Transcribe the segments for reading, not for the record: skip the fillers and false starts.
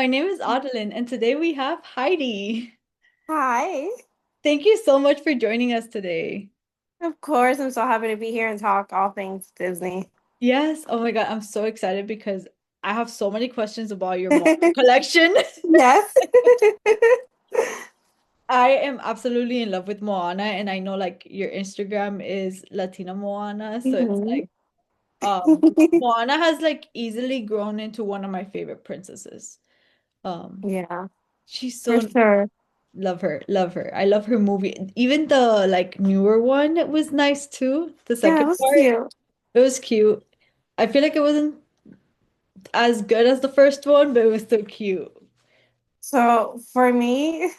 my name is Adeline, and today we have Heidi. Hi. Thank you so much for joining us today. Of course, I'm so happy to be here and talk all things Disney. Yes, oh my God, I'm so excited because I have so many questions about your Moana collection. Yes. I am absolutely in love with Moana, and I know like your Instagram is Latina Moana, so it's Mhm. like Moana has like easily grown into one of my favorite princesses. Um, Yeah, she's for so sure. love her, love her. I love her movie. Even the like newer one was nice too. The Yeah, it second was part, cute. it was cute. I feel like it wasn't as good as the first one, but it was still cute. So for me,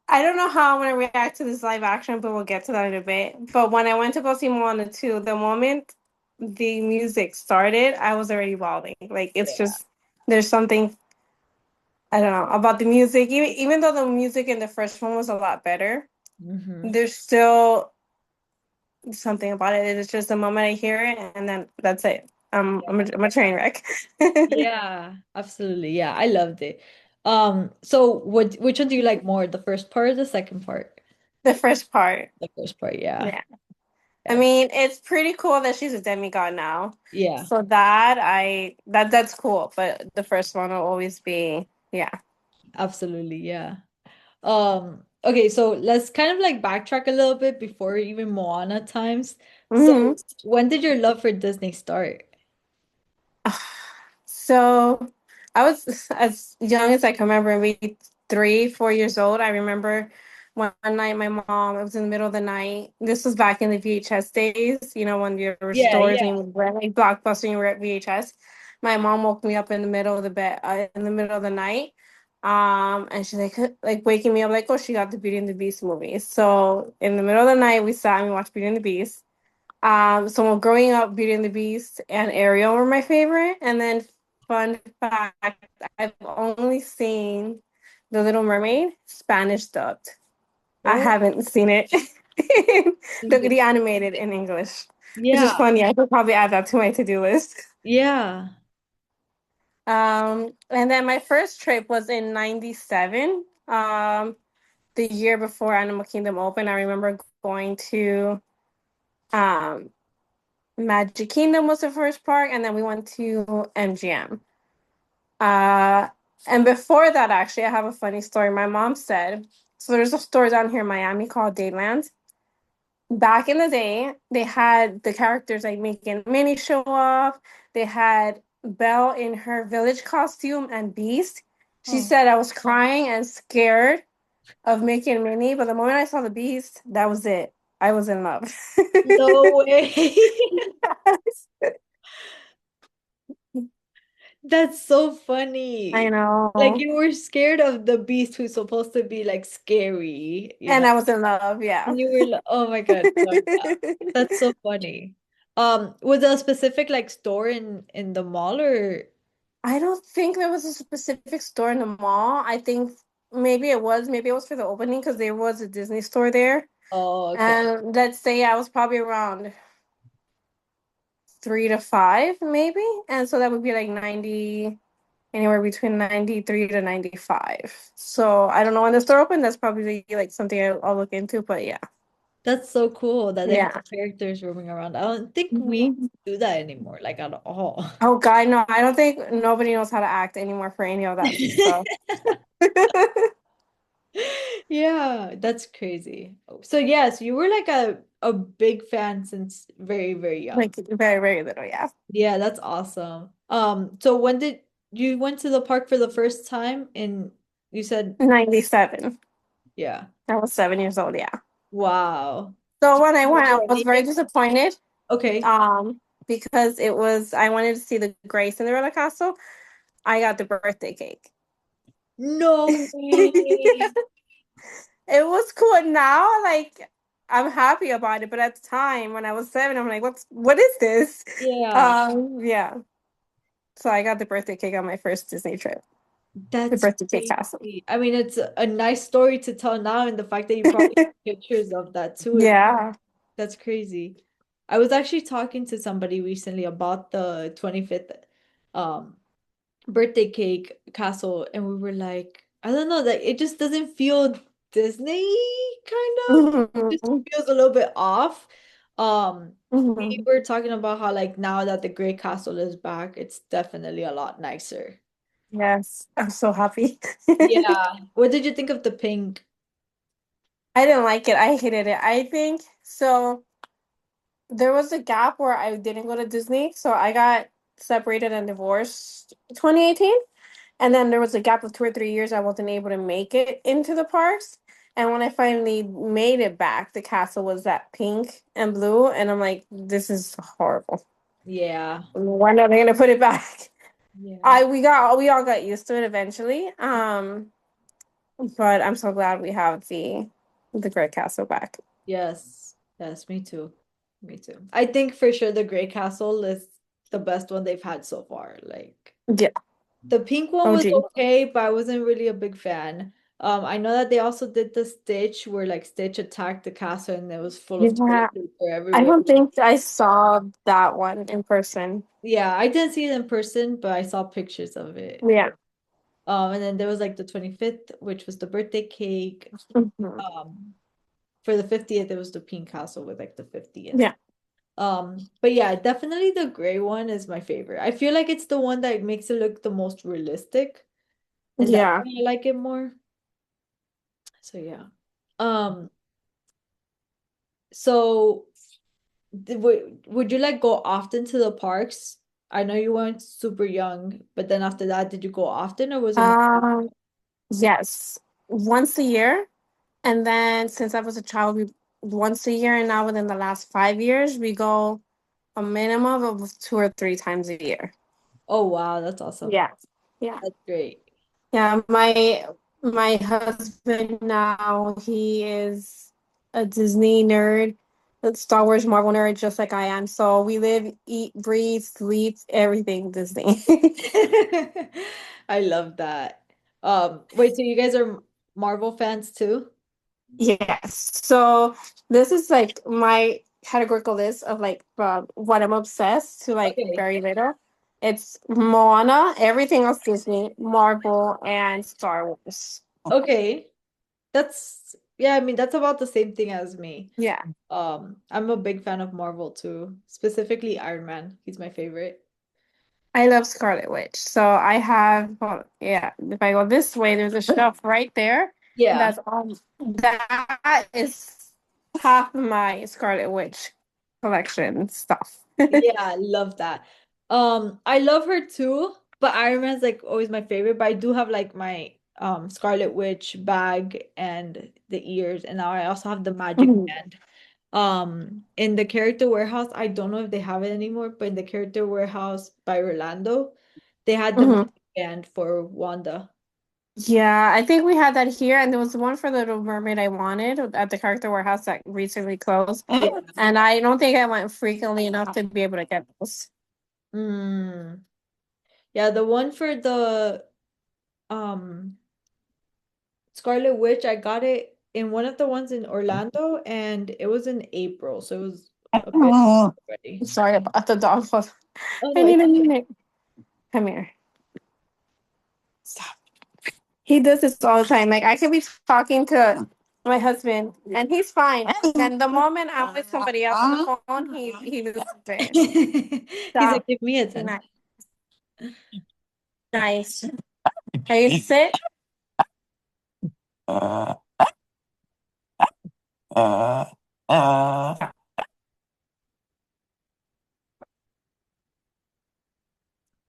I don't know how I'm gonna react to this live action, but we'll get to that in a bit. But when I went to go see Moana 2, the moment the music started, I was already bawling. Like it's Yeah. just there's something I don't know about the music. Even though the music in the first one was a lot better, Hmm. there's still something about it. It's just the moment I hear it, and then that's it. I'm a train wreck. Yeah, absolutely. Yeah, I loved it. So which one do you like more? The first part or the second part? The first part, The first part, yeah. yeah. I Yeah. mean, it's pretty cool that she's a demigod now. Yeah, So that's cool. But the first one will always be, yeah. absolutely. Yeah. Okay, so let's kind of like backtrack a little bit before even Moana times. Hmm. So when did your love for Disney start? So I was as young as I can remember, maybe 3, 4 years old. I remember one night my mom, it was in the middle of the night. This was back in the VHS days, when there were Yeah, stores yeah. and you would rent like Blockbuster and you were at VHS. My mom woke me up in the middle of the bed, in the middle of the night. And she's like waking me up like, oh, she got the Beauty and the Beast movie. So in the middle of the night, we sat and we watched Beauty and the Beast. So when growing up, Beauty and the Beast and Ariel were my favorite. And then, fun fact, I've only seen The Little Mermaid Spanish dubbed. I Oh, haven't seen it English. the animated in English, which is Yeah, funny. I could probably add that to my to-do list. yeah. And then my first trip was in '97, the year before Animal Kingdom opened. I remember going to um, Magic Kingdom was the first park, and then we went to MGM. Uh, and before that, actually, I have a funny story. My mom said, so there's a store down here in Miami called Dayland. Back in the day, they had the characters like Mickey and Minnie show up. They had Belle in her village costume and Beast. She Oh, said I was crying and scared of Mickey and Minnie, but the moment I saw the Beast, that was it. I was in love. no way. That's so I funny. Like know. you were scared of the beast who's supposed to be like scary, you And know? I was in love, yeah. And you were like, oh my God, no, yeah. That's so funny. Was there a specific like store in the mall or I don't think there was a specific store in the mall. I think maybe it was for the opening because there was a Disney store there. oh okay. And let's say I was probably around 3 to 5, maybe. And so that would be like 90, anywhere between 93 to 95. So I don't know when the store opened. That's probably like something I'll look into, but yeah. That's so cool that they have Yeah. characters roaming around. I don't think we Mhm. do that anymore, like at all. Oh God, no, I don't think nobody knows how to act anymore for any of that stuff. Yeah, that's crazy. So yes, you were like a big fan since very, very young. Like very, very little, yeah. Yeah, that's awesome. So when did you went to the park for the first time and you said 97. yeah. I was 7 years old, yeah. Wow. So Do when I you went, I remember was very anything? disappointed. Okay. Because I wanted to see the Grace Cinderella castle. I got the birthday cake. No way. It was cool. Now, like I'm happy about it, but at the time when I was 7, I'm like, what is this? Yeah, Yeah. So I got the birthday cake on my first Disney trip. The that's birthday cake castle. crazy. I mean, it's a nice story to tell now, and the fact that you probably have pictures of that too is Yeah. that's crazy. I was actually talking to somebody recently about the 25th. Um, birthday cake castle, and we were like, I don't know, that it just doesn't feel Disney kind of. It just Mhm. feels a little bit off. We Mhm. were talking about how like now that the Great Castle is back, it's definitely a lot nicer. Yes, I'm so happy. Yeah. What did you think of the pink? I didn't like it. I hated it. I think so. There was a gap where I didn't go to Disney, so I got separated and divorced 2018. And then there was a gap of 2 or 3 years I wasn't able to make it into the parks. And when I finally made it back, the castle was that pink and blue, and I'm like, this is horrible. Yeah. When are they gonna put it back? Yeah. We all got used to it eventually. But I'm so glad we have the Great Castle back. Yes. Yes, me too. Me too. I think for sure the Great Castle is the best one they've had so far. Like Yeah. the pink one Oh was gee. okay, but I wasn't really a big fan. I know that they also did the Stitch where like Stitch attacked the castle and it was full of Yeah. toilet paper I everywhere. don't think I saw that one in person. Yeah, I didn't see it in person, but I saw pictures of it. Yeah. And then there was like the 25th, which was the birthday cake. Mhm. For the 50th, it was the pink castle with like the 50th. Yeah. But yeah, definitely the gray one is my favorite. I feel like it's the one that makes it look the most realistic, and that's Yeah. why I like it more. So yeah. Um, so would you like go often to the parks? I know you weren't super young, but then after that, did you go often or was it more? Um, yes. Once a year. And then since I was a child, we once a year, and now within the last 5 years, we go a minimum of 2 or 3 times a year. Oh wow, that's awesome. Yeah. Yeah. That's great. Yeah. My husband now, he is a Disney nerd, a Star Wars Marvel nerd, just like I am. So we live, eat, breathe, sleep, everything Disney. I love that. Wait, so you guys are Marvel fans too? Yes. So this is like my categorical list of like what I'm obsessed to like Okay. very little. It's Moana, everything else Disney, Marvel, and Star Wars. Okay. That's yeah, I mean that's about the same thing as me. Yeah. I'm a big fan of Marvel too, specifically Iron Man. He's my favorite. I love Scarlet Witch. So I have, well, yeah, if I go this way, there's a shelf right there. Yeah. That's that is half of my Scarlet Witch collection stuff. Yeah, I love that. I love her too, but Iron Man's like always my favorite. But I do have like my Scarlet Witch bag and the ears, and now I also have the magic Mhm. band. In the character warehouse, I don't know if they have it anymore, but in the character warehouse by Orlando, they had the Mhm. magic band for Wanda. Yeah, I think we had that here, and there was one for Little Mermaid I wanted at the Character Warehouse that recently closed. Yeah. And I don't think I went frequently enough to be able to get those. Mm. Yeah, the one for the um Scarlet Witch, I got it in one of the ones in Orlando, and it was in April, so it was a bit already. Sorry about the dog. Oh I no, need it's a okay. minute. Come here. Stop. He does this all the time. Like I could be talking to my husband, and he's fine. And the moment I'm with somebody else on the phone, he loses it. He's like, Stop. give me attention. Nice. Nice. Can you sit?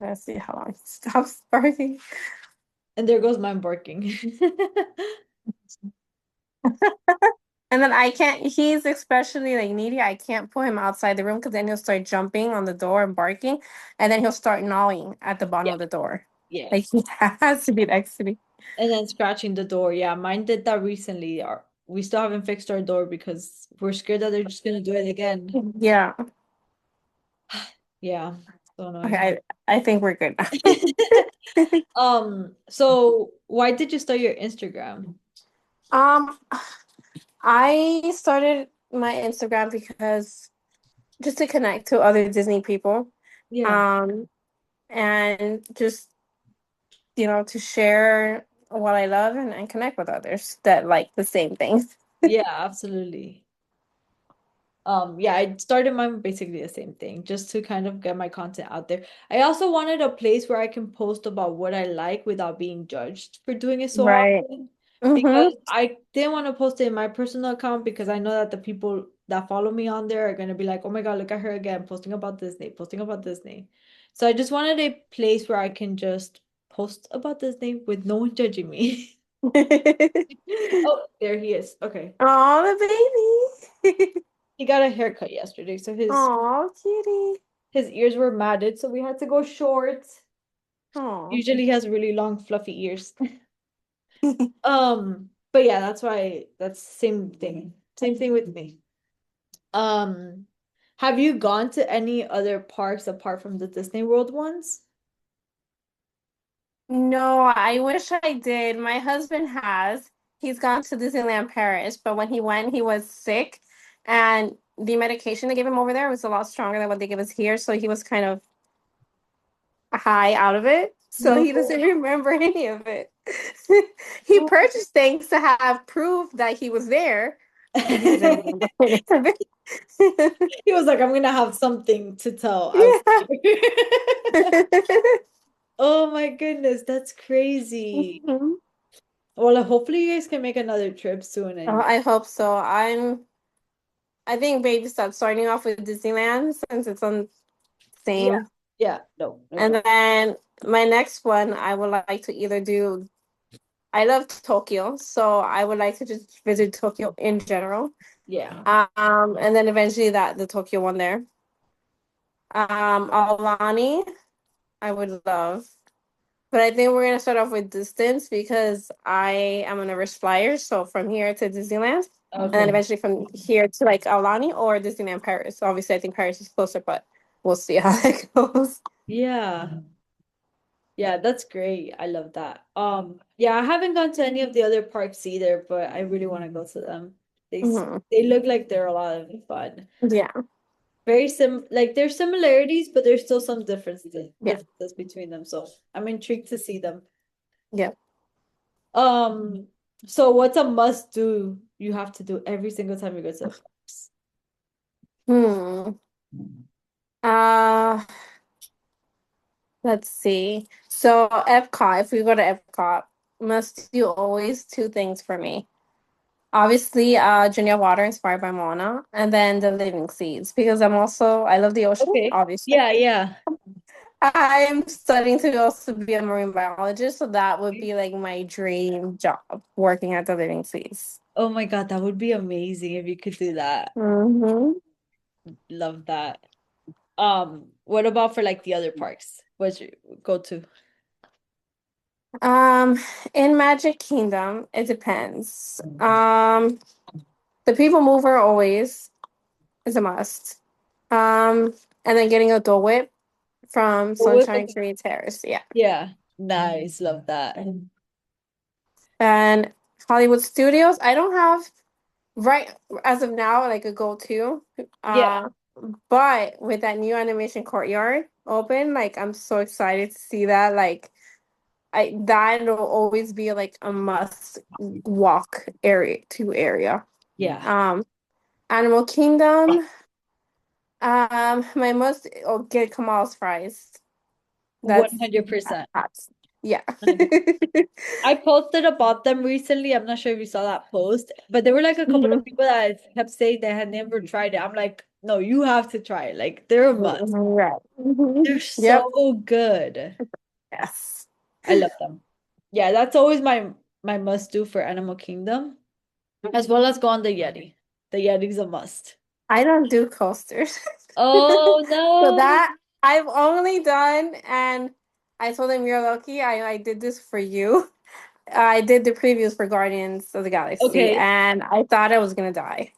Let's see how long he stops barking. And there goes mine barking. And then I can't, he's especially like needy. I can't pull him outside the room because then he'll start jumping on the door and barking. And then he'll start gnawing at the bottom Yeah, of the door. yeah. Like he has to be next to me. And then scratching the door. Yeah, mine did that recently. We still haven't fixed our door because we're scared that they're just gonna do it again. Yeah. Yeah, so Okay. annoying. I think we're good now. So why did you start your Instagram? um, I started my Instagram because just to connect to other Disney people. Yeah. Um, and just to share what I love and connect with others that like the same things. Yeah, absolutely. Yeah, I started mine basically the same thing, just to kind of get my content out there. I also wanted a place where I can post about what I like without being judged for doing it so Right. often. Mm-hmm. Because I didn't want to post it in my personal account because I know that the people that follow me on there are gonna be like, oh my God, look at her again, posting about Disney, posting about Disney. So I just wanted a place where I can just post about Disney with no one judging me. Oh, there he is. Okay. Oh, the baby. He got a haircut yesterday, so his Oh, kitty. His ears were matted, so we had to go short. Oh. Usually he has really long, fluffy ears. But yeah, that's same thing. Same thing with me. Um, have you gone to any other parks apart from the Disney World ones? No, I wish I did. My husband has. He's gone to Disneyland Paris, but when he went, he was sick, and the medication they gave him over there was a lot stronger than what they give us here, so he was kind of high out of it. So No. he doesn't remember any of it. He purchased things to have proof that he was there, but he doesn't remember any of it. He was like, I'm gonna have something to tell. I was Yeah. here. Oh my goodness, that's crazy. Mhm. Well, hopefully you guys can make another trip soon and I hope so. I think maybe start starting off with Disneyland since it's on the yeah, same. yeah, no, no, And no. then my next one, I would like to either do, I love Tokyo, so I would like to just visit Tokyo in general. Yeah. And then eventually the Tokyo one there. Alani, I would love. But I think we're gonna start off with distance because I am a nervous flyer. So from here to Disneyland, and then Okay. eventually from here to like Aulani or Disneyland Paris. So obviously, I think Paris is closer, but we'll see how that goes. Yeah. Yeah, that's great. I love that. Yeah, I haven't gone to any of the other parks either, but I really want to go to them. Mhm. They look like they're a lot of fun. Yeah, Very like there's similarities, but there's still some yeah, differences between them. So I'm intrigued to see them. yeah. Um, so what's a must do you have to do every single time you go to the parks? Hmm. Uh, let's see. So Epcot, if we go to Epcot, must do always two things for me. Obviously, Junior Water inspired by Moana, and then the Living Seas because I love the ocean, Okay. obviously. Yeah, yeah. I am studying to also be a marine biologist, so that would be like my dream job, working at the Living Seas. Oh my God, that would be amazing if you could do that. Hmm. Love that. What about for like the other parks? What's your go to? Um, in Magic Kingdom, it depends. The People Mover always is a must. And then getting a Dole Whip from Go with Sunshine the Tree Terrace, yeah. Yeah, nice. Love that. And Hollywood Studios, I don't have right as of now like a go-to. Yeah, But with that new animation courtyard open, like I'm so excited to see that. Like that'll always be like a must walk area. yeah, Um, Animal Kingdom, my must get Kamal's fries. That's 100%. that's yeah. I posted about them recently. I'm not sure if you saw that post, but there were like a couple of Mhm. people that kept saying they had never tried it. I'm like, no, you have to try it. Like, they're a must. Right. Mhm. They're Yep. so good. Yes. I love them. Yeah, that's always my must do for Animal Kingdom, as well as go on the Yeti. The Yeti's a must. I don't do coasters. Oh So no. that I've only done, and I told him you're lucky. I did this for you. I did the previews for Guardians of the Galaxy, Okay. and I thought I was gonna die.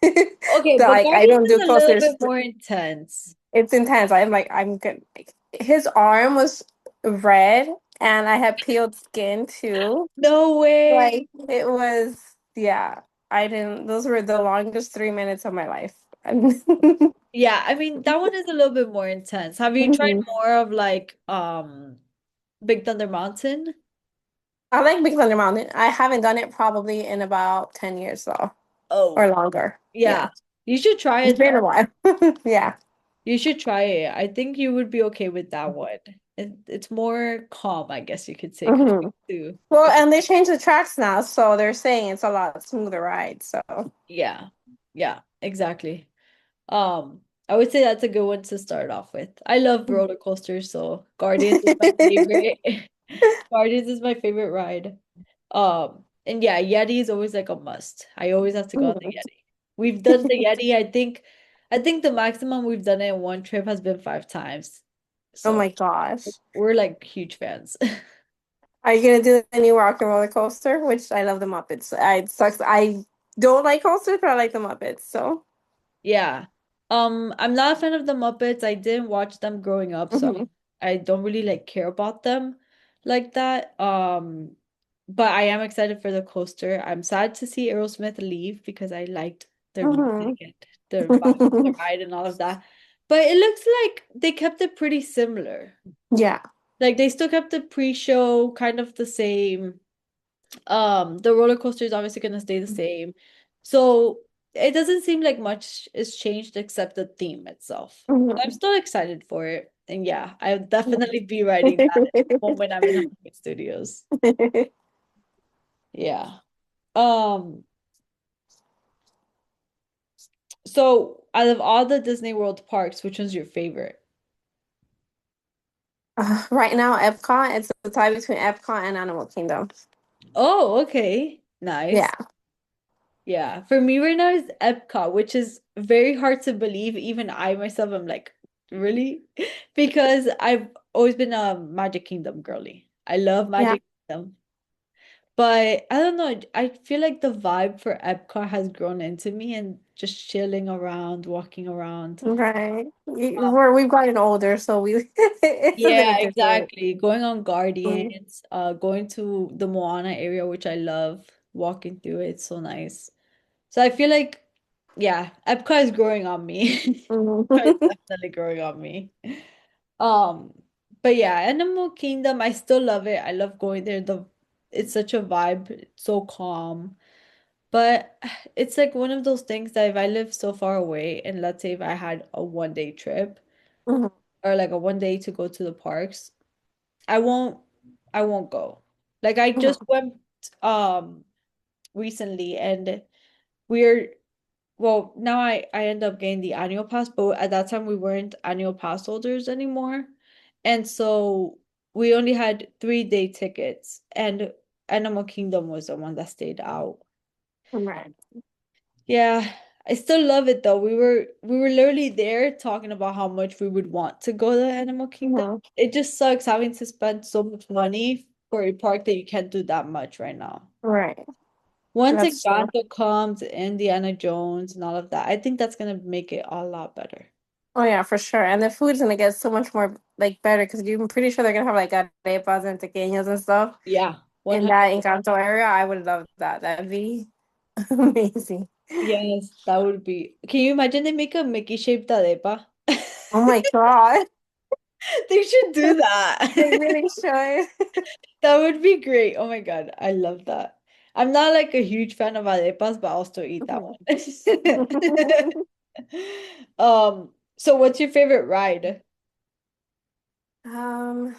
Okay, So but like I Guardians don't is do a little coasters. bit more intense. It's intense. I'm good. Like, his arm was red, and I had peeled skin too. No way. Like it was, yeah. I didn't. Those were the longest 3 minutes of my life. Yeah, I mean that one is a little bit more intense. Have you tried Mhm. more of like Big Thunder Mountain? I like Big Thunder Mountain. I haven't done it probably in about 10 years though, or Oh, longer. yeah. Yeah. You should try It's it been a though. while. Yeah. You should try it. I think you would be okay with that one. It's more calm, I guess you could say, because Hmm. too. Well, and they changed the tracks now, so they're saying it's a lot smoother ride. So, Yeah. Yeah, exactly. I would say that's a good one to start off with. I love roller coasters, so Guardians is my favorite. Guardians is my favorite ride. And yeah, Yeti is always like a must. I always have to go on the Yeti. We've done the Yeti, I think the maximum we've done it in one trip has been 5 times. oh So my gosh. we're like huge fans. Are you gonna do the new Rock and Roller Coaster? Which I love the Muppets. It sucks. I don't like coasters, but I like the Muppets. So, Yeah. I'm not a fan of the Muppets. I didn't watch them growing up, so hmm. I don't really like care about them like that. But I am excited for the coaster. I'm sad to see Aerosmith leave because I liked their Hmm. music and their vibe, the ride and all of that. But it looks like they kept it pretty similar. Yeah. Like they still kept the pre-show kind of the same. The roller coaster is obviously gonna stay the same. So it doesn't seem like much is changed except the theme itself. I'm Mhm. still excited for it. And yeah, I'll definitely be riding that the moment I'm in Hollywood Studios. Yeah. Um, so out of all the Disney World parks, which one's your favorite? Right now, Epcot, it's a tie between Epcot and Animal Kingdom. Oh, okay. Nice. Yeah. Yeah. For me right now is Epcot, which is very hard to believe. Even I myself am like, really? Because I've always been a Magic Kingdom girly. I love Yeah. Magic Kingdom. But I don't know, I feel like the vibe for Epcot has grown into me and just chilling around, walking around. Right. Um, We've gotten older, so we it's a Yeah, little different. exactly. Going on Mhm. Guardians, going to the Moana area, which I love, walking through it, it's so nice. So I feel like, yeah, Epcot is growing on me. Epcot is Mhm. definitely growing on me. Um, but yeah, Animal Kingdom, I still love it. I love going there. It's such a vibe. It's so calm. But it's like one of those things that if I live so far away, and let's say if I had a 1 day trip Mhm. or like a 1 day to go to the parks, I won't I won't go. Like I just Mhm. went um recently and we're well now I end up getting the annual pass, but at that time we weren't annual pass holders anymore. And so we only had 3 day tickets and Animal Kingdom was the one that stayed out. Right. Yeah, I still love it though. We were literally there talking about how much we would want to go to Animal Kingdom. Mhm. It just sucks having to spend so much money for a park that you can't do that much right now. Right. Once That's true. Encanto comes, Indiana Jones and all of that, I think that's gonna make it a lot better. Oh yeah, for sure. And the food's gonna get so much more like better because I'm pretty sure they're gonna have like arepas and tequeños and stuff Yeah, in that 100. Encanto area. I would love that. That'd be amazing. Yes, that would be. Can you imagine they make a Mickey shaped arepa? Oh my God. They should do They that. really should. That would be great. Oh my God, I love that. I'm not like a huge fan of arepas, but I'll still eat that one. So what's your favorite ride? Um,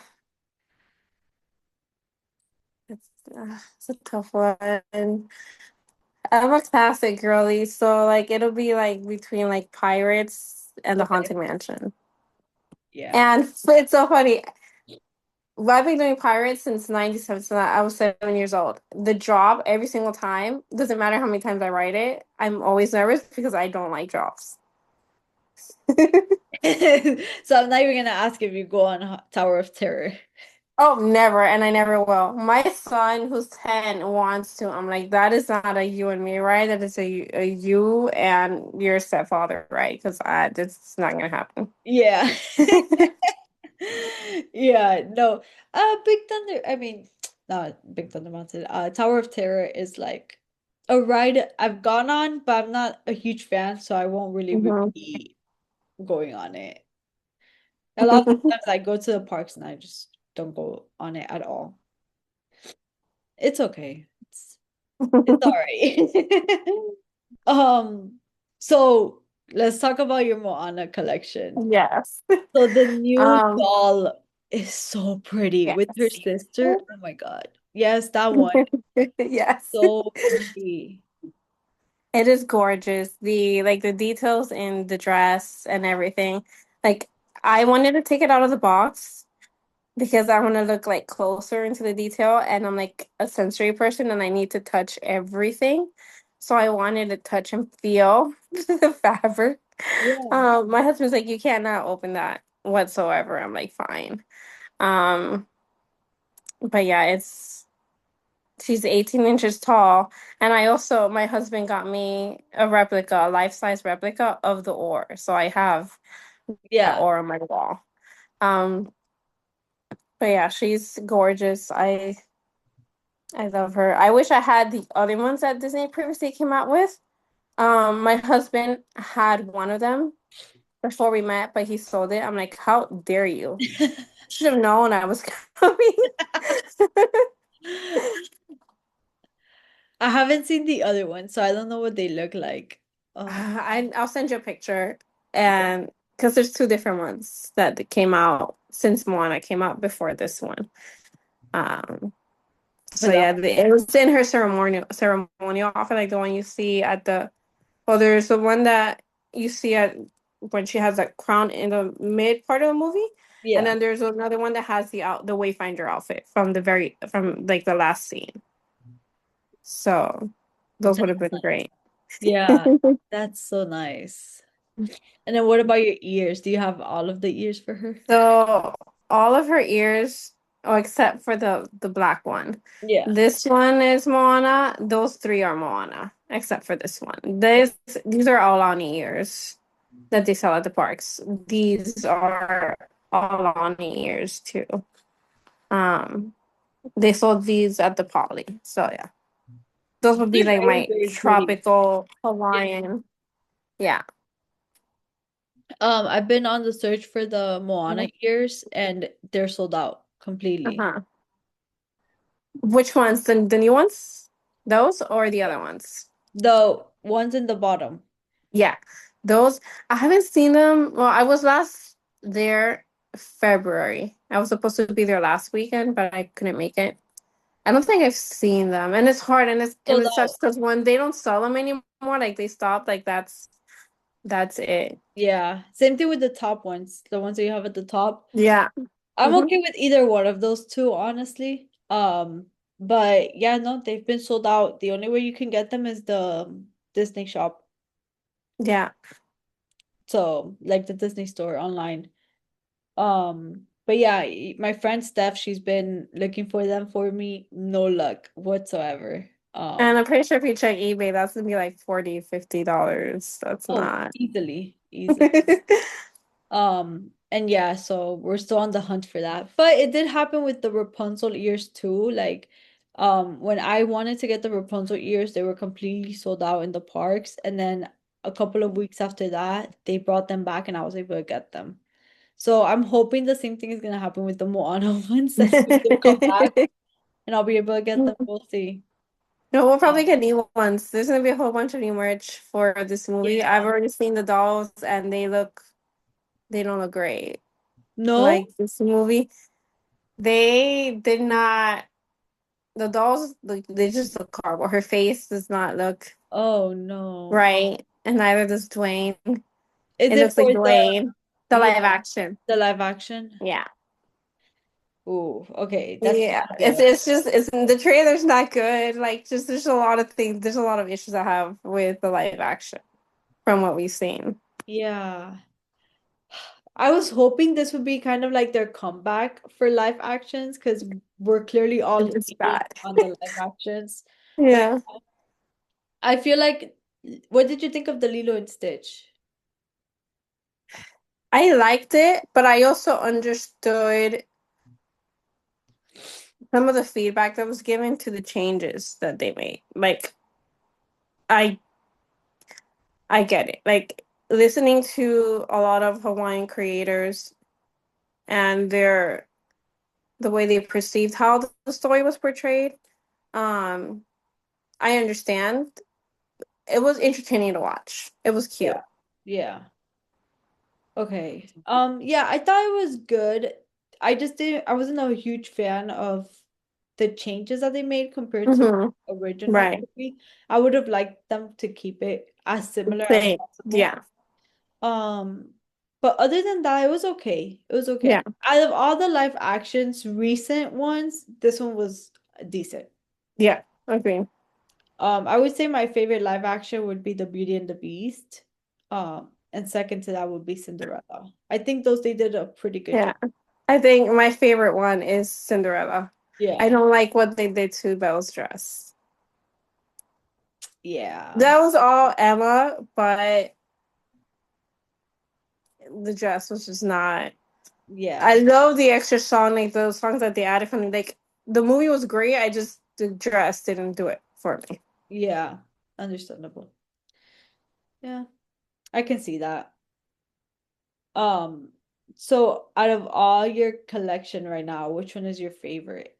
it's a tough one. I'm a classic girly, so like it'll be like between like Pirates and the Okay. Haunted Mansion. Yeah. And it's so funny. Well, I've been doing Pirates since 97, so I was 7 years old. The drop every single time, doesn't matter how many times I write it, I'm always nervous because I don't like drops. So I'm not even gonna ask if you go on Tower of Terror. Oh, never, and I never will. My son, who's 10, wants to. I'm like, that is not a you and me, right? That is a you and your stepfather, right? Because that's not gonna happen. Yeah. Yeah, no. Big Thunder, I mean, not Big Thunder Mountain. Tower of Terror is like a ride I've gone on, but I'm not a huge fan, so I won't really Mhm. repeat going on it. A lot of times I go to the parks and I just don't go on it at all. It's okay. It's all right. So let's talk about your Moana collection. Yes. So the new Um, doll is so pretty with her yes. sister. Oh my God. Yes, that one. Yes. So pretty. It is gorgeous. The details in the dress and everything. Like I wanted to take it out of the box because I want to look like closer into the detail and I'm like a sensory person and I need to touch everything. So I wanted to touch and feel the fabric. Yeah. My husband's like, you cannot open that whatsoever. I'm like, fine. Um, but yeah, it's she's 18 inches tall. And I also my husband got me a replica, a life-size replica of the ore. So I have that Yeah. ore on my wall. Um, but yeah, she's gorgeous. I love her. I wish I had the other ones that Disney previously came out with. My husband had one of them before we met, but he sold it. I'm like, how dare you? Should have known I was coming. I haven't seen the other one, so I don't know what they look like. I'll send you a picture, and because there's two different ones that came out since Moana came out before this one. Um, so But that yeah, it was in her ceremonial outfit, like the one you see at the. Well, there's the one that you see at when she has that crown in the mid part of the movie, and yeah. then there's another one that has the Wayfinder outfit from like the last scene. So those would have been great. Yeah. That's so nice. And then what about your ears? Do you have all of the ears for her? So all of her ears, oh, except for the black one. Yeah. This one is Moana. Those three are Moana, except for this one. These are all Ani ears that they sell at the parks. These are all Ani ears too. Um, they sold these at the Poly. So yeah, those would be They're like very, my very pretty. tropical Yeah. Hawaiian. Yeah. I've been on the search for the Moana Uh ears and they're sold out completely. huh. Which ones? The new ones? Those or the other ones? The ones in the bottom. Yeah, those I haven't seen them. Well, I was last there February. I was supposed to be there last weekend, but I couldn't make it. I don't think I've seen them, and it's hard, and Sold it sucks out. because when they don't sell them anymore, like they stop, like that's it. Yeah. Same thing with the top ones, the ones that you have at the top. Yeah. I'm Hmm. okay with either one of those two, honestly. But yeah, no, they've been sold out. The only way you can get them is the Disney shop. Yeah. So, like the Disney store online. But yeah, my friend Steph, she's been looking for them for me. No luck whatsoever. And I'm pretty sure if you check eBay, that's gonna be like $40-$50. That's Oh, not. easily, easily. And yeah, so we're still on the hunt for that. But it did happen with the Rapunzel ears too. Like, when I wanted to get the Rapunzel ears, they were completely sold out in the parks. And then a couple of weeks after that, they brought them back and I was able to get them. So I'm hoping the same thing is gonna happen with the Moana ones that soon they'll come back and I'll be able to get them. We'll see. No, we'll Um, probably get new ones. There's gonna be a whole bunch of new merch for this movie. I've yeah. already seen the dolls and they don't look great. No? Like this movie, they did not the dolls like they just look horrible. Her face does not look Oh no. right, and neither does Dwayne. Is It it looks like for Dwayne, the yeah, live action. the live action? Yeah. Ooh, okay. That's Yeah, yeah. it's the trailer's not good. Like just there's a lot of things. There's a lot of issues I have with the live action from what we've seen. Yeah. I was hoping this would be kind of like their comeback for live actions because we're clearly all It's hating bad. on the live actions. But Yeah. I feel like, what did you think of the Lilo and Stitch? I liked it, but I also understood some of the feedback that was given to the changes that they made. Like I I get it. Like listening to a lot of Hawaiian creators and their the way they perceived how the story was portrayed. Um, I understand. It was entertaining to watch. It was Yeah. cute. Yeah. Okay. Yeah, I thought it was good. I wasn't a huge fan of the changes that they made compared to Hmm. original Right. movie. I would have liked them to keep it as similar as Same. possible. Yeah. Um, but other than that, it was okay. It was okay. Yeah. Out of all the live actions, recent ones, this one was decent. Yeah. Agree. I would say my favorite live action would be The Beauty and the Beast. And second to that would be Cinderella. I think those they did a pretty good job. Yeah. I think my favorite one is Cinderella. I Yeah. don't like what they did to Belle's dress. Yeah. That was all Emma, but the dress was just not. I Yeah. love the extra song, like those songs that they added from like the movie was great. I just the dress didn't do it for me. Yeah. Understandable. Yeah. I can see that. Um, so out of all your collection right now, which one is your favorite?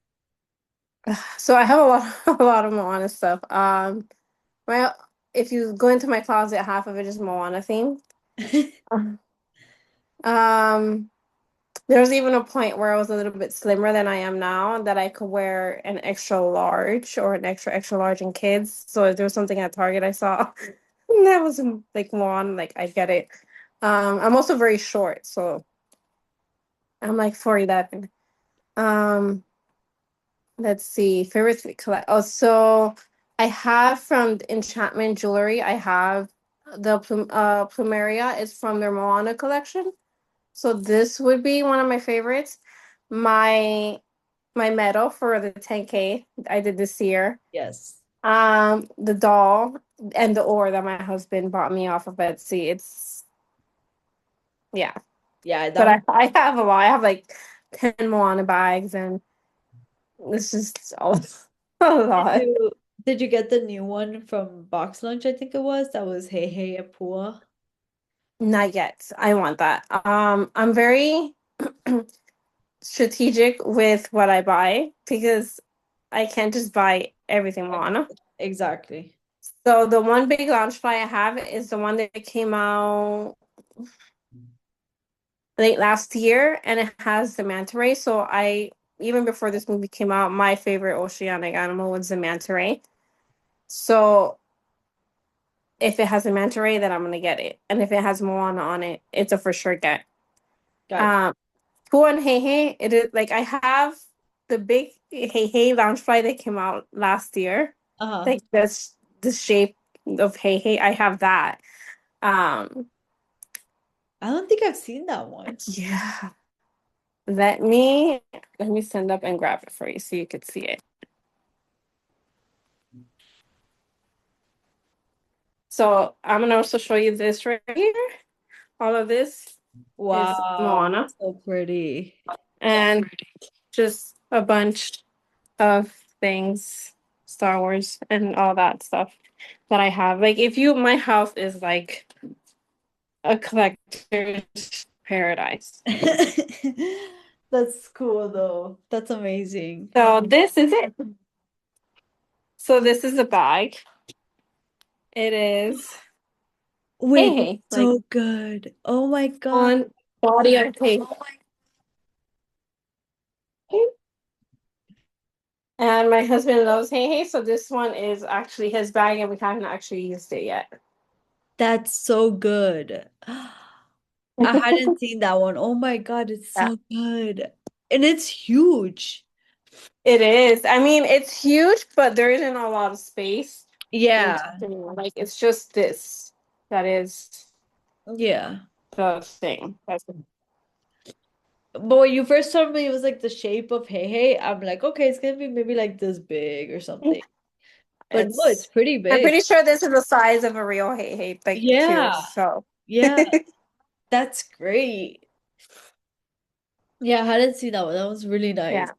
So I have a lot, a lot of Moana stuff. Well, if you go into my closet, half of it is Moana themed. Um, there was even a point where I was a little bit slimmer than I am now, that I could wear an extra large or an extra extra large in kids. So if there was something at Target I saw that was like Moana, like I get it. I'm also very short, so I'm like 4'11". Um, let's see, favorite collect. Oh, so I have from Enchantment Jewelry. I have the Plumeria. It's from their Moana collection. So this would be one of my favorites. My my medal for the 10K I did this year. Yes. The doll and the oar that my husband bought me off of Etsy. It's yeah. Yeah, But that one. I have a lot. I have like 10 Moana bags, and it's just a Did lot. you did you get the new one from Box Lunch, I think it was? That was Hey Hey Apua. Not yet. I want that. I'm very strategic with what I buy because I can't just buy everything Moana. Exactly. So the one big launch fly I have is the one that came out late last year, and it has the manta ray. So I even before this movie came out, my favorite oceanic animal was the manta ray. So if it has a manta ray, then I'm gonna get it, and if it has Moana on it, it's a for sure get. Got Um, Pooh and Hey Hey, it is like I have the big Hey Hey lounge fly that came out last year. uh-huh. Like that's the shape of Hey Hey. I have that. Um, I don't think I've seen that one. yeah. Let me send up and grab it for you so you could see it. So I'm gonna also show you this right here. All of this is Wow, Moana, so pretty. and just a bunch of things, Star Wars and all that stuff that I have. Like if you my house is like a collector's paradise. That's cool though. That's amazing. So this is it. So this is a bag. It is Hey Wait, Hey, it's like so good. Oh my God. on body of Hey. And my husband loves Hey Hey, so this one is actually his bag, and we haven't actually used it yet. That's so good. I hadn't seen that one. Oh my God, it's Yeah, so good. And it's huge. it is. I mean, it's huge, but there isn't a lot of space in Yeah. like it's just this that is Yeah. the thing. That's But when you first told me it was like the shape of Hey Hey, I'm like, okay, it's gonna be maybe like this big or something. But no, it's it's. pretty I'm big. pretty sure this is the size of a real Hey Hey, like too. Yeah. So Yeah. That's great. Yeah, I hadn't seen that one. That was really nice. yeah,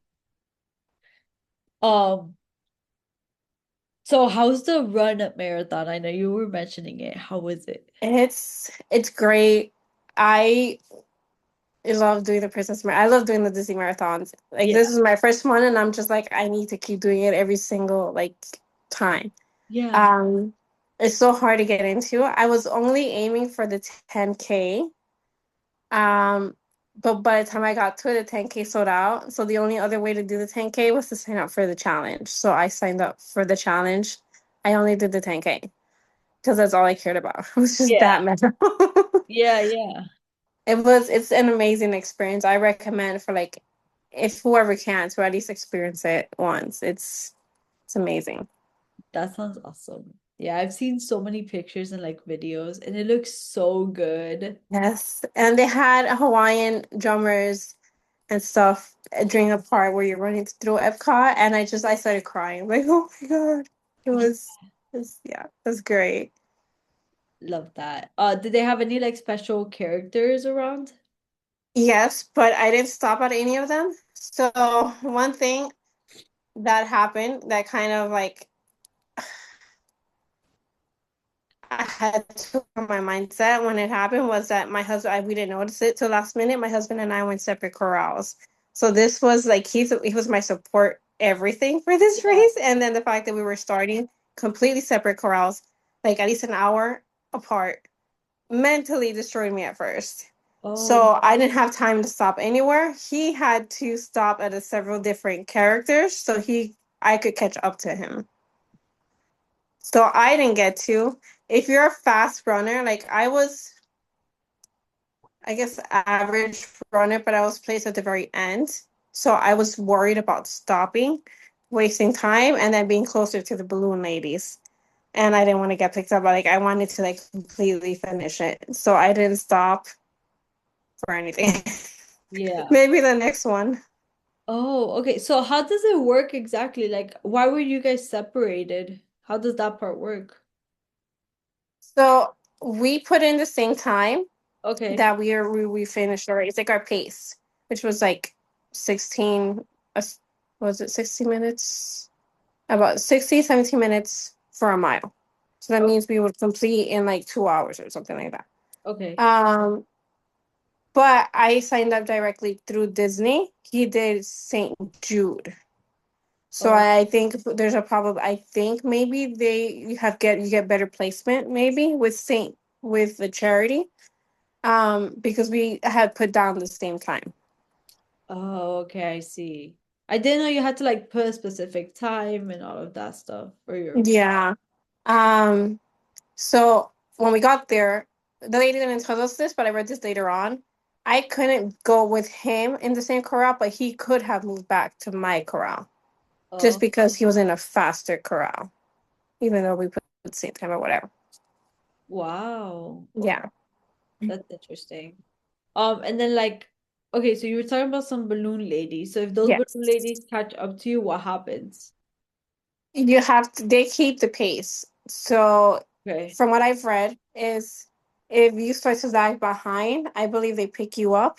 Um, so how's the run at marathon? I know you were mentioning it. How was it? it's great. I I love doing the Princess I love doing the Disney marathons. Like Yeah. this is my first one, and I'm just like I need to keep doing it every single like time. Yeah. Um, it's so hard to get into. I was only aiming for the 10K. Um, but by the time I got to it, the 10K sold out. So the only other way to do the 10K was to sign up for the challenge. So I signed up for the challenge. I only did the 10K because that's all I cared about. It was just Yeah. that memorable. Yeah. Yeah. It's an amazing experience. I recommend for like if whoever can to at least experience it once. It's amazing. That sounds awesome. Yeah, I've seen so many pictures and like videos, and it looks so good. Yes. And they had Hawaiian drummers and stuff during a part where you're running through Epcot, and I started crying. Like, oh my God. Yeah, it was great. Love that. Did they have any like special characters around? Yes, but I didn't stop at any of them. So one thing that happened that kind of like I had to my mindset when it happened was that my husband, we didn't notice it till last minute. My husband and I went separate corrals. So this was like he was my support everything for this Yeah. race, and then the fact that we were starting completely separate corrals, like at least an hour apart, mentally destroyed me at first. Oh, So I didn't have time to stop anywhere. He had to stop at several different characters so I could catch up to him. So I didn't get to. If you're a fast runner, like I was, I guess average runner, but I was placed at the very end. So I was worried about stopping, wasting time, and then being closer to the balloon ladies. And I didn't want to get picked up. Like I wanted to like completely finish it. So I didn't stop for anything. yeah. Maybe the next one. Oh, okay. So how does it work exactly? Like, why were you guys separated? How does that part work? So we put in the same time Okay. that we finished our race, like our pace, which was like 16, uh, was it 60 minutes? About 60, 17 minutes for a mile. So that Oh, means we would complete in like 2 hours or something like that. okay. Um, but I signed up directly through Disney. He did St. Jude. So Oh, I think there's a problem. I think maybe you get better placement maybe with the charity. Because we had put down the same time. oh, okay. I see. I didn't know you had to like put a specific time and all of that stuff for your. Yeah. Um, so when we got there, the lady didn't tell us this, but I read this later on. I couldn't go with him in the same corral, but he could have moved back to my corral just Oh, because he was in a faster corral, even though we put the same time or whatever. wow. Okay, Yeah. that's interesting. And then like, okay, so you were talking about some balloon ladies. So if those balloon Yes. ladies catch up to you, what happens? They keep the pace. So Okay. from what I've read is if you start to lag behind, I believe they pick you up.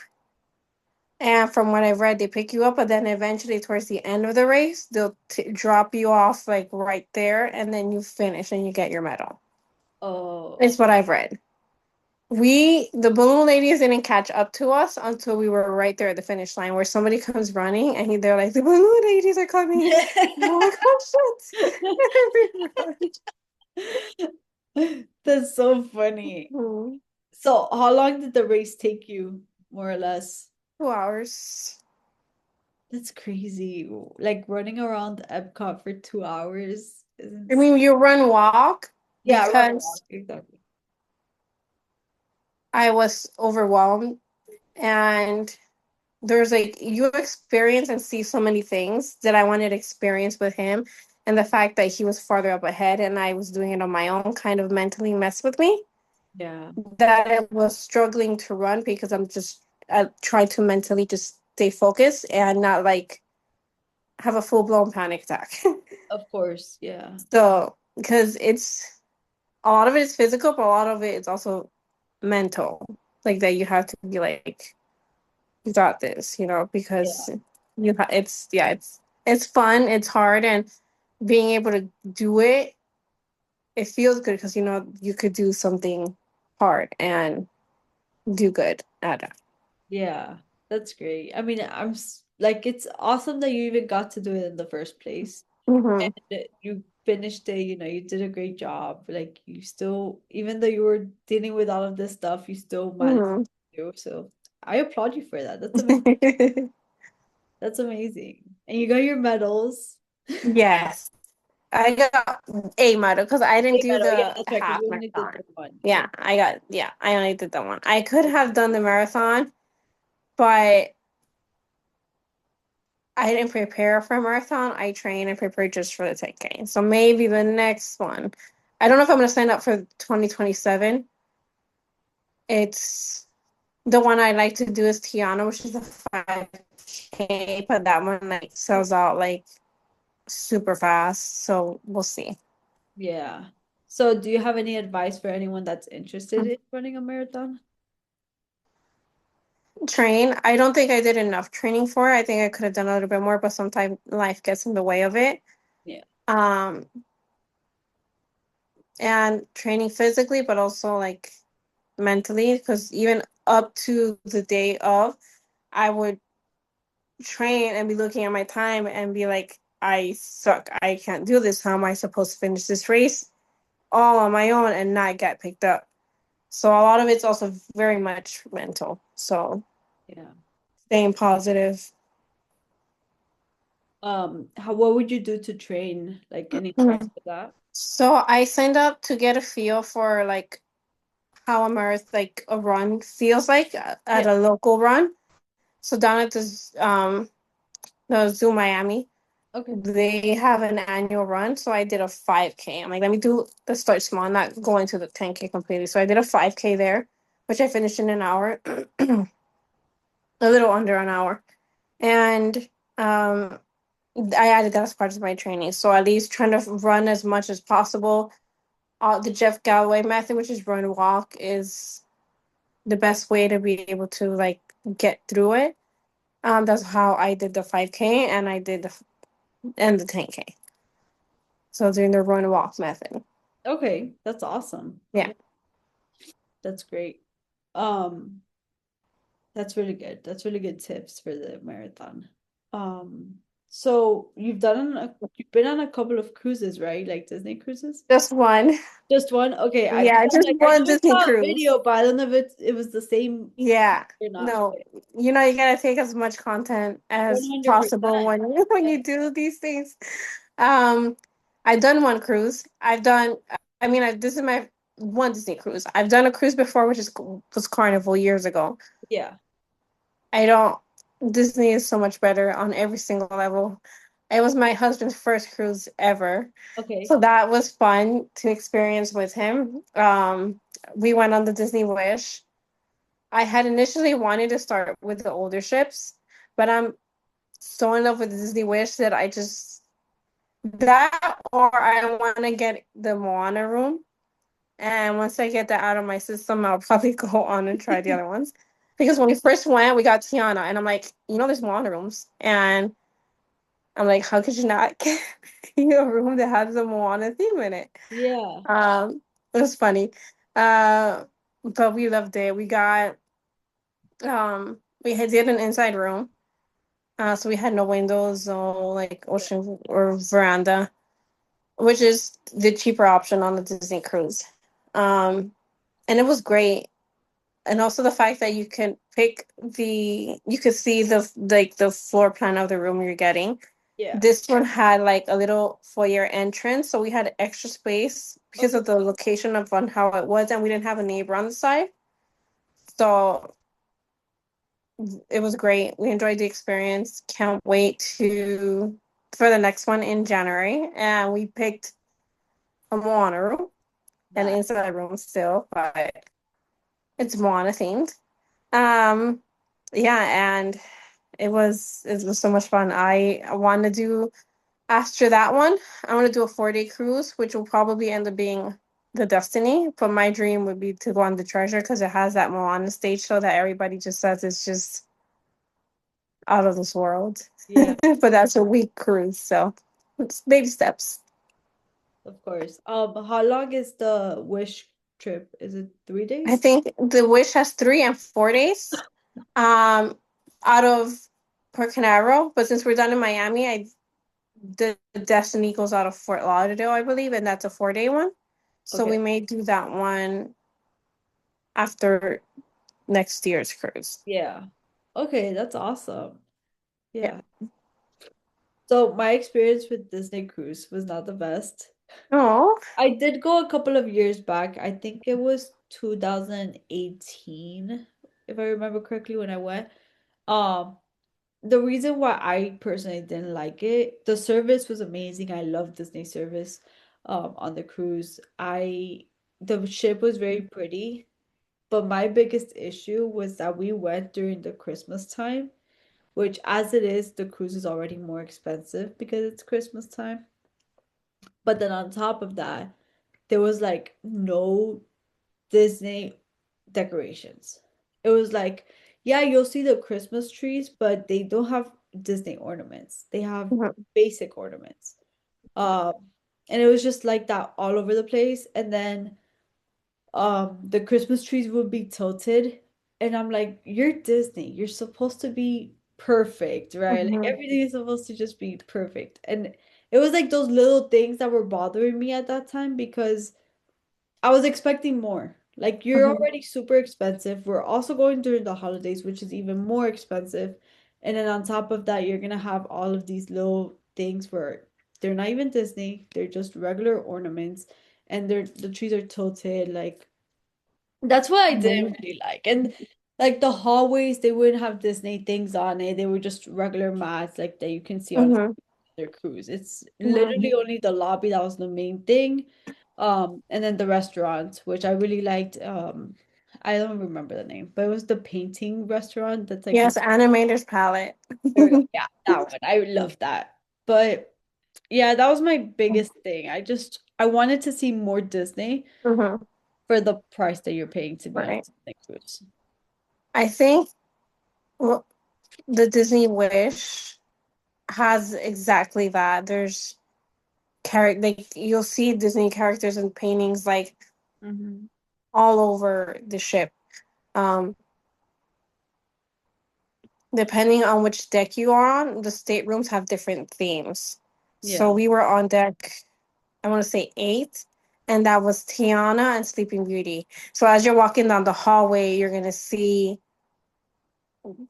And from what I've read, they pick you up, but then eventually towards the end of the race, they'll drop you off like right there, and then you finish and you get your medal. Oh, Is what I've read. The balloon ladies didn't catch up to us until we were right there at the finish line, where somebody comes running and they're like, "The balloon ladies are coming!" And I'm like, "Oh shit!" that's so funny. Mhm. So how long did the race take you, more or less? 2 hours. That's crazy. Like running around Epcot for 2 hours I isn't. mean, you run walk Yeah, run walk, because exactly. I was overwhelmed and there's like you experience and see so many things that I wanted to experience with him. And the fact that he was farther up ahead and I was doing it on my own kind of mentally messed with me. Yeah, That I was struggling to run because I'm just trying to mentally just stay focused and not like have a full blown panic attack. of course. Yeah. So, because it's a lot of it is physical, but a lot of it is also mental. Like that you have to be like, you got this, Yeah, because it's fun, it's hard, and being able to do it, it feels good because you could do something hard and do good at it. Yeah, that's great. I mean, like it's awesome that you even got to do it in the first place. Mm-hmm. And you finished it, you did a great job. Like you still, even though you were dealing with all of this stuff, you still managed Mm-hmm. to do. So I applaud you for that. That's amazing. That's amazing. And you got your medals. Yes. I got a medal because I didn't A do medal. Yeah, the that's right, because half you only did marathon. the one. Yeah. I only did the one. I could have done the marathon, but I didn't prepare for a marathon. I trained and prepared just for the 10K. So maybe the next one. I don't know if I'm gonna sign up for 2027. It's the one I like to do is Tiana, which is a 5K, but that one like sells out like super fast. So we'll see. Yeah. So do you have any advice for anyone that's interested in running a marathon? Train. I don't think I did enough training for it. I think I could have done a little bit more, but sometimes life gets in the way of it. Yeah. Um, and training physically, but also like mentally, because even up to the day of, I would train and be looking at my time and be like, I suck. I can't do this. How am I supposed to finish this race all on my own and not get picked up? So a lot of it's also very much mental. So Yeah. staying positive. What would you do to train? Like any tips for that? So I signed up to get a feel for like how a marathon, like a run feels like Yeah. at a local run. So down at the Zoo Miami, Okay. they have an annual run. So I did a 5K. I'm like, let me do the start small, I'm not going to the 10K completely. So I did a 5K there, which I finished in an hour, a little under an hour. And um I added that as part of my training. So at least trying to run as much as possible. The Jeff Galloway method, which is run walk, is the best way to be able to like get through it. That's how I did the 5K and I did the 10K. So doing the run walk method. Okay, that's awesome. Yeah. That's great. That's really good. That's really good tips for the marathon. Um, so you've been on a couple of cruises, right? Like Disney cruises? Just one. Just one? Okay, I Yeah, just like I know one I Disney saw a cruise. video, but I don't know if it was the same Yeah. or not. No, Okay. you gotta take as much content as possible 100%. when when Yeah. you do these things. Um, I've done one cruise. This is my one Disney cruise. I've done a cruise before, which was Carnival years ago. Yeah. I don't. Disney is so much better on every single level. It was my husband's first cruise ever, Okay. so that was fun to experience with him. We went on the Disney Wish. I had initially wanted to start with the older ships, but I'm so in love with the Disney Wish that I just that or I want to get the Moana room. And once I get that out of my system, I'll probably go on and try the other ones. Because when we first went, we got Tiana, and I'm like, there's Moana rooms, and I'm like, how could you not get a room that has a Moana theme in it? Yeah. It was funny, uh, but we loved it. We had did an inside room, so we had no windows, no like Yeah. ocean or veranda, which is the cheaper option on the Disney cruise. Um, and it was great. And also the fact that you could see the floor plan of the room you're getting. Yeah. This one had like a little foyer entrance, so we had extra space because Okay. of the location of on how it was, and we didn't have a neighbor on the side. So it was great. We enjoyed the experience. Can't wait to for the next one in January. And we picked a Moana room, an Nice. inside room still, but it's Moana themed. Um, yeah, and it was so much fun. I want to do after that one. I want to do a 4-day cruise, which will probably end up being the Destiny. But my dream would be to go on the Treasure because it has that Moana stage show that everybody just says is just out of this world. Yeah, But that's a week cruise, so it's baby steps. of course. How long is the Wish trip? Is it three I days? think the Wish has 3 and 4 days. Um, out of Port Canaveral, but since we're done in Miami, the Destiny goes out of Fort Lauderdale, I believe, and that's a 4-day one. So Okay. we may do that one after next year's cruise. Yeah. Okay, that's awesome. Yeah. Yeah. So my experience with Disney Cruise was not the best. Oh. I did go a couple of years back. I think it was 2018, if I remember correctly, when I went. Um, the reason why I personally didn't like it, the service was amazing. I love Disney service on the cruise. The ship was very pretty, but my biggest issue was that we went during the Christmas time, which as it is, the cruise is already more expensive because it's Christmas time. But then on top of that, there was like no Disney decorations. It was like, yeah, you'll see the Christmas trees, but they don't have Disney ornaments. They have Mhm. basic ornaments. Um, and it was just like that all over the place. And then the Christmas trees would be tilted. And I'm like, you're Disney. You're supposed to be perfect, right? Like Mhm. everything is supposed to just be perfect. And it was like those little things that were bothering me at that time because I was expecting more. Like you're Mhm. already super expensive. We're also going during the holidays, which is even more expensive. And then on top of that, you're gonna have all of these little things where they're not even Disney, they're just regular ornaments and the trees are tilted. Like that's what I didn't Mhm. really like. And like the hallways, they wouldn't have Disney things on it. They were just regular mats like that you can see on Mhm. their cruise. It's Mhm. literally only the lobby that was the main thing. And then the restaurant, which I really liked. I don't remember the name, but it was the painting restaurant that's like Yes, animator's palette. there we go. Yeah, that one. I love that. But yeah, that was my biggest thing. I wanted to see more Disney Mhm. for the price that you're paying to be on Right. Disney Cruise. I think well, the Disney Wish has exactly that. There's like you'll see Disney characters and paintings like Hmm. all over the ship. Um, Depending on which deck you are on, the staterooms have different themes. So Yeah, we were on deck, I want to say 8, and that was Tiana and Sleeping Beauty. So as you're walking down the hallway, you're gonna see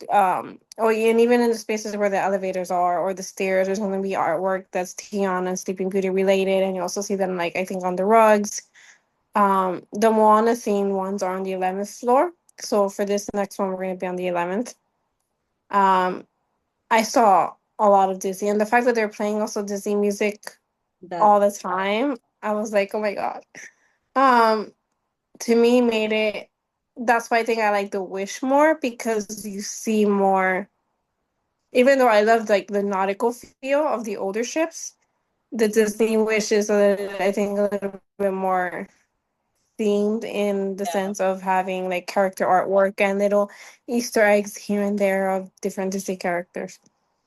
oh, and even in the spaces where the elevators are or the stairs, there's gonna be artwork that's Tiana and Sleeping Beauty related, and you also see them like I think on the rugs. The Moana themed ones are on the 11th floor. So for this next one, we're gonna be on the 11th. Um, I saw a lot of Disney, and the fact that they're playing also Disney music that all the time, I was like, oh my god. Um, to me, made it. That's why I think I like the Wish more because you see more. Even though I love like the nautical feel of the older ships, the Disney Wish is I think a little bit more themed in the yeah, sense of having like character artwork and little Easter eggs here and there of different Disney characters.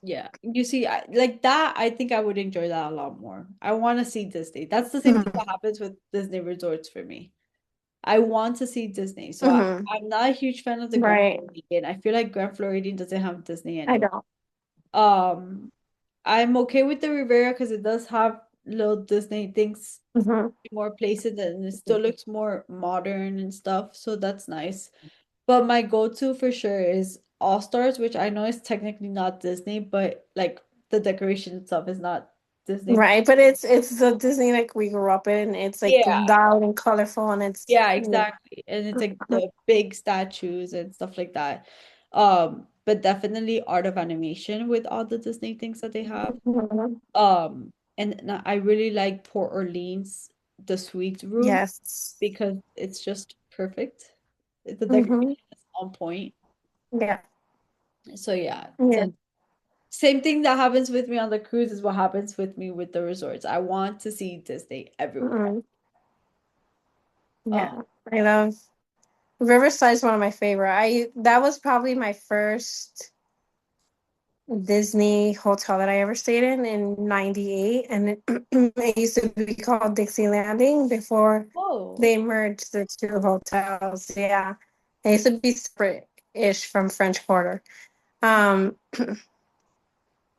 yeah. You see, like that, I think I would enjoy that a lot more. I want to see Disney. That's the same thing Mhm. that happens with Disney resorts for me. I want to see Disney. So Mhm. I'm not a huge fan of the Grand Right. Floridian. I feel like Grand Floridian doesn't have Disney I anymore. don't. Um, I'm okay with the Riviera because it does have little Disney things Mhm. in more places and it still looks more modern and stuff. So that's nice. But my go-to for sure is All Stars, which I know is technically not Disney, but like the decoration itself is not Disney. Right, but it's the Disney like we grew up in. It's like Yeah, loud and colorful, and it's yeah, yeah. exactly. And it's like the big statues and stuff like that. But definitely art of animation with all the Disney things that they have. Mhm. I really like Port Orleans, the suite room, Yes. because it's just perfect. The Hmm. decoration is on point. Yeah. So yeah, Yeah. the same thing that happens with me on the cruise is what happens with me with the resorts. I want to see Disney everywhere. Mm-mm. Um, Yeah. I love Riverside's one of my favorite. I That was probably my first Disney hotel that I ever stayed in '98, and it used to be called Dixie Landing before whoa. they merged the two hotels. Yeah, it used to be separate. ish from French Quarter. Um,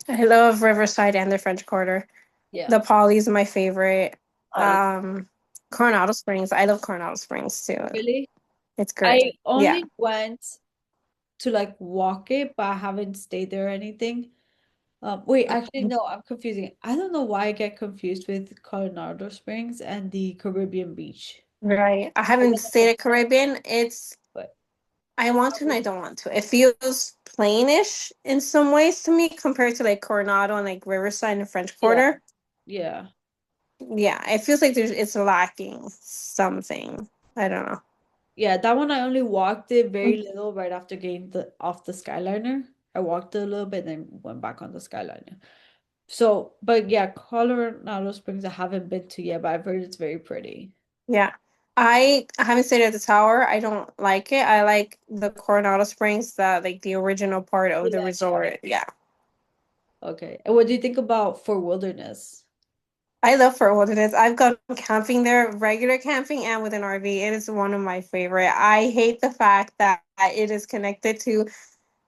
I love Riverside and the French Quarter. Yeah. The Polly's my favorite. Oh, Coronado Springs. I love Coronado Springs too. really? It's great. I Yeah. only went to like walk it, but I haven't stayed there or anything. Wait, actually, no, I'm confusing. I don't know why I get confused with Colorado Springs and the Caribbean beach. Right. I I haven't get them stayed at Caribbean. It's but I want to and I don't want to. It feels plainish in some ways to me compared to like Coronado and like Riverside and French yeah, Quarter. yeah. Yeah, it feels like it's lacking something. I don't know. Yeah, that one I only walked it very little right after getting the off the Skyliner. I walked it a little bit, then went back on the Skyliner. So, but yeah, Colorado Springs I haven't been to yet, but I've heard it's very pretty. Yeah. I haven't stayed at the tower. I don't like it. I like the Coronado Springs, like the original part of the Yeah. resort. Yeah. Okay. And what do you think about for Wilderness? I love Fort Wilderness. I've gone camping there, regular camping and with an RV. It is one of my favorite. I hate the fact that it is connected to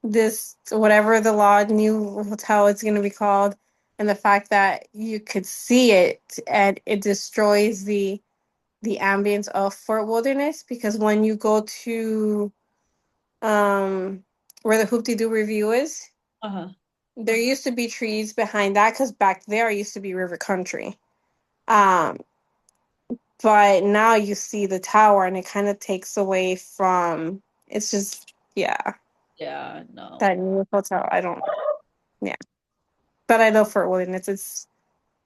this whatever the law new hotel is going to be called, and the fact that you could see it and it destroys the ambience of Fort Wilderness because when you go to where the Hoop Doo Review is, Uh-huh. there used to be trees behind that because back there used to be river country. Um, but now you see the tower and it kind of takes away from it's just yeah, Yeah, no. that new hotel. I don't yeah. But I love Fort Wilderness. It's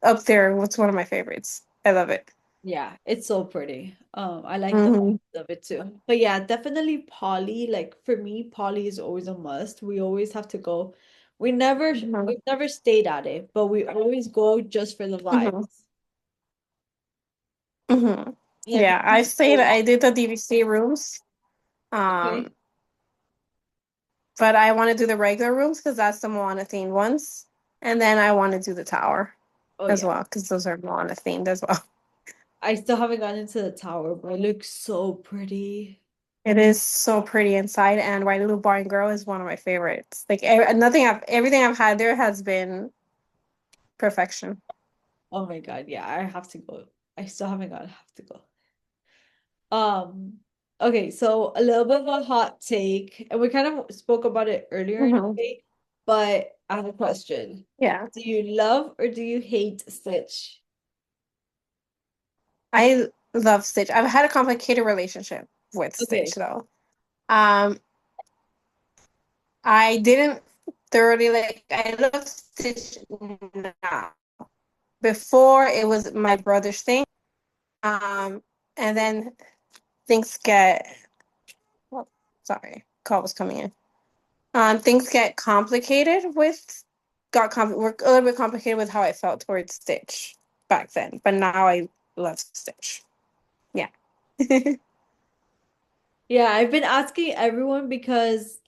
up there. It's one of my favorites. I love it. Yeah, it's so pretty. I like the Hmm. vibes of it too. But yeah, definitely Polly. Like for me, Polly is always a must. We always have to go. Hmm. We've never stayed at it, but we always go just for the Hmm. vibes. Hmm. Yeah, Yeah, I because stayed. I did the DVC rooms. okay. Um, but I want to do the regular rooms because that's the Moana themed ones, and then I want to do the tower Oh as yeah. well because those are Moana themed as well. I still haven't gotten into the tower, but it looks so pretty. It is so pretty inside, and White Little Boy and Girl is one of my favorites. Like everything I've had there has been perfection. Oh my God, yeah, I have to go. I still haven't gone, I have to go. Okay, so a little bit of a hot take, and we kind of spoke about it earlier in Hmm. the day, but I have a question. Yeah, Do you love or do you hate Stitch? I love Stitch. I've had a complicated relationship with Stitch Okay, though. Um, I didn't thoroughly like. I love Stitch now. Before it was my brother's thing. Um, and then things get. Oh, sorry, call was coming in. Things get complicated with were a little bit complicated with how I felt towards Stitch back then, but now I love Stitch. Yeah. yeah, I've been asking everyone because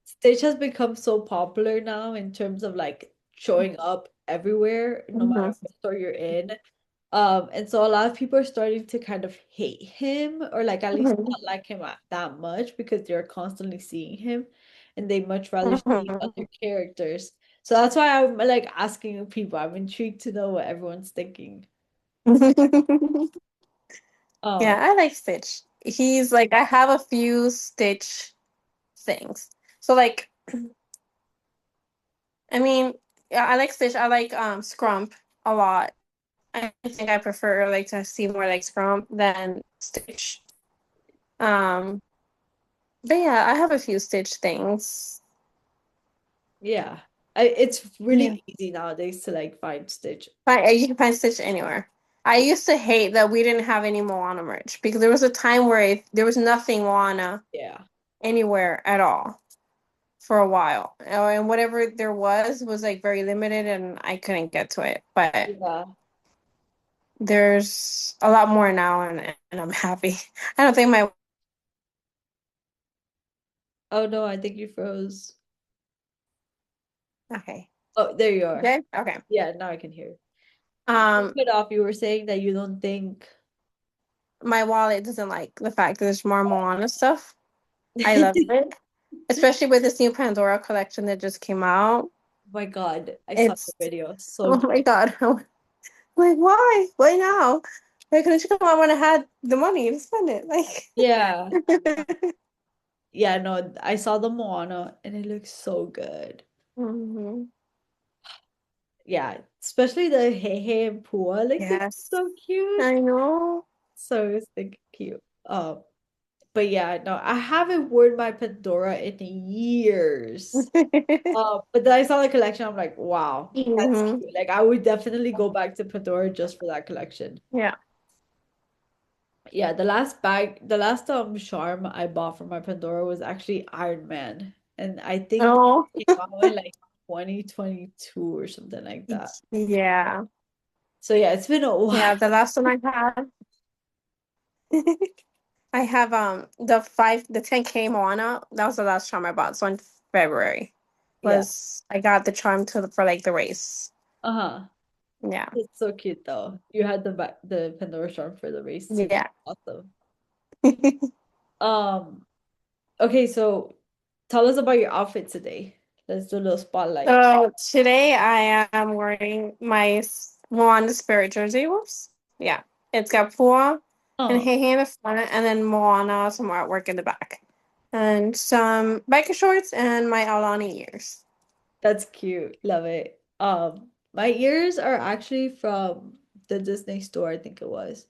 Stitch has become so popular now in terms of like showing up everywhere, no matter Mhm. what store you're in. And so a lot of people are starting to kind of hate him or like at least Mhm. not like him that much because they're constantly seeing him and they much rather see Mhm. other characters. So that's why I'm like asking people. I'm intrigued to know what everyone's thinking. Yeah, Um, I like Stitch. He's like I have a few Stitch things. So like I mean, yeah, I like Stitch. I like Scrump a lot. I think I prefer like to see more like Scrump than Stitch. Um, but yeah, I have a few Stitch things. yeah. It's Yeah. really easy nowadays to like find Stitch. You can find Stitch anywhere. I used to hate that we didn't have any Moana merch because there was a time where there was nothing Moana Yeah. anywhere at all for a while. And whatever there was like very limited and I couldn't get to it. But Yeah. there's a lot more now and I'm happy. I don't think my Oh no, I think you froze. okay. Oh, there you are. Okay. Okay. Yeah, now I can hear. You Um, cut off. You were saying that you don't think. my wallet doesn't like the fact that there's more Moana stuff. I love it, especially with this new Pandora collection that just came out. My God, I saw the It's video. So oh cute. my God. Like, why? Why now? Why couldn't you come out when I had the money to spend it? Yeah. Like, Yeah, no, I saw the Moana and it looks so good. hmm. Yeah, especially the Hey Hey and Pua, like they're Yes, so cute. I know. So stinking cute. But yeah, no, I haven't worn my Pandora in years. But then I saw the collection, I'm like, wow, that's Hmm. cute. Like I would definitely go back to Pandora just for that collection. Yeah. Yeah, the last charm I bought from my Pandora was actually Iron Man. And I think Oh, it came out in like 2022 or something like that. yeah. So yeah, it's been a while. Yeah, the last one I had, I have the 10K Moana. That was the last charm I bought. So in February Yeah. was I got the charm for like the race. Uh-huh. Yeah. It's so cute though. You had the Pandora charm for the race too. Yeah. Awesome. Um, okay, so tell us about your outfit today. Let's do a little spotlight. So today I am wearing my Moana spirit jersey. Whoops. Yeah. It's got Pua and Oh, Heihei in the front and then Moana, some artwork in the back. And some biker shorts and my Aulani ears. that's cute. Love it. My ears are actually from the Disney store, I think it was.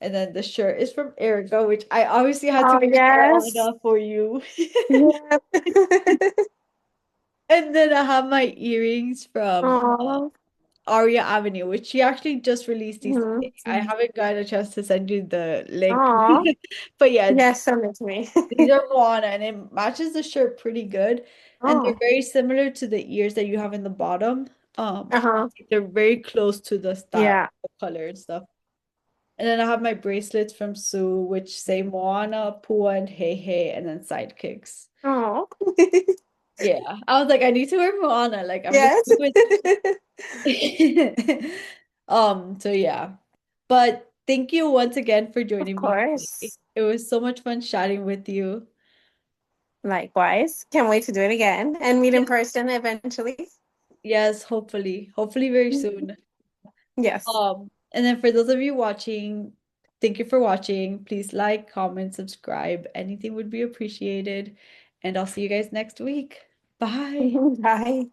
And then the shirt is from Ericka, which I obviously had to Oh wear yes. Moana for you. Yeah. And then I have my earrings from Oh. Aria Avenue, which she actually just released these today. I Mm-hmm. haven't gotten a chance to send you the link. Oh. But yeah, Yes, send it to me. these are Moana and it matches the shirt pretty good. And they're Oh. very similar to the ears that you have in the bottom. Uh-huh. They're very close to the style, Yeah. the color and stuff. And then I have my bracelets from Sue, which say Moana, Pua, and Hey Hey, and then sidekicks. Oh. Yeah. I was like, I need to wear Moana. Like I'm gonna Yes. do it. So yeah. But thank you once again for Of joining me today. course. It was so much fun chatting with you. Likewise. Can't wait to do it again and meet in person eventually. Yes, hopefully. Hopefully very soon. Yes. And then for those of you watching, thank you for watching. Please like, comment, subscribe. Anything would be appreciated. And I'll see you guys next week. Bye. Bye.